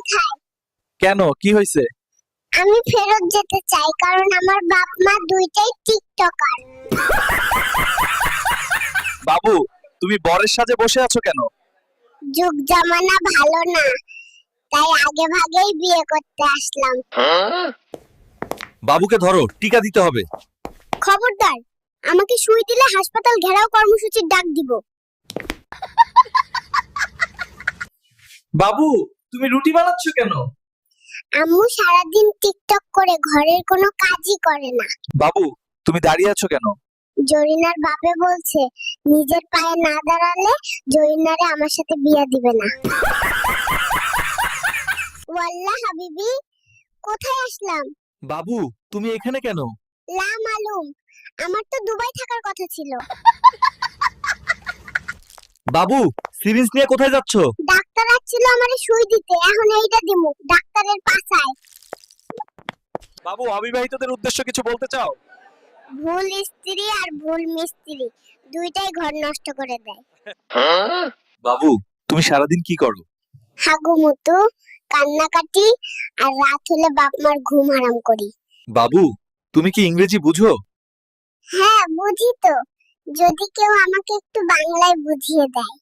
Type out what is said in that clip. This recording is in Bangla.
কোথায়? কেন, কি হয়েছে? আমি ফেরত যেতে চাই, কারণ আমার বাপ মা দুইটাই টিকটকার। বাবু, তুমি বরের সাজে বসে আছো কেন? যুগ জামানা ভালো না, তাই আগে ভাগেই বিয়ে করতে আসলাম। বাবুকে ধরো, টিকা দিতে হবে। খবরদার, আমাকে সুই দিলে হাসপাতাল ঘেরাও কর্মসূচির ডাক দিব। বাবু, তুমি রুটি বানাচ্ছ কেন? আম্মু সারাদিন টিকটক করে ঘরের কোনো কাজই করে না। বাবু, তুমি দাঁড়িয়ে আছো কেন? জরিনার বাপে বলছে নিজের পায়ে না দাঁড়ালে জরিনারে আমার সাথে বিয়া দিবে না। ওয়াল্লাহ হাবিবি, কোথায় আসলাম? বাবু, তুমি এখানে কেন? লা মালুম, আমার তো দুবাই থাকার কথা ছিল। বাবু, সিরিঞ্জ নিয়ে কোথায় যাচ্ছ? ডাক্তার আসছিল আমারে সুই দিতে, এখন এইটা দিমু ডাক্তারের পাছায়। বাবু, অবিবাহিতদের উদ্দেশ্য কিছু বলতে চাও? ভুল স্ত্রী আর ভুল মিস্ত্রি দুইটাই ঘর নষ্ট করে দেয়। বাবু, তুমি সারাদিন কি করো? হাগুমুতু, কান্নাকাটি, আর রাত হলে বাপ মার ঘুম হারাম করি। বাবু, তুমি কি ইংরেজি বুঝো? হ্যাঁ বুঝি তো, যদি কেউ আমাকে একটু বাংলায় বুঝিয়ে দেয়।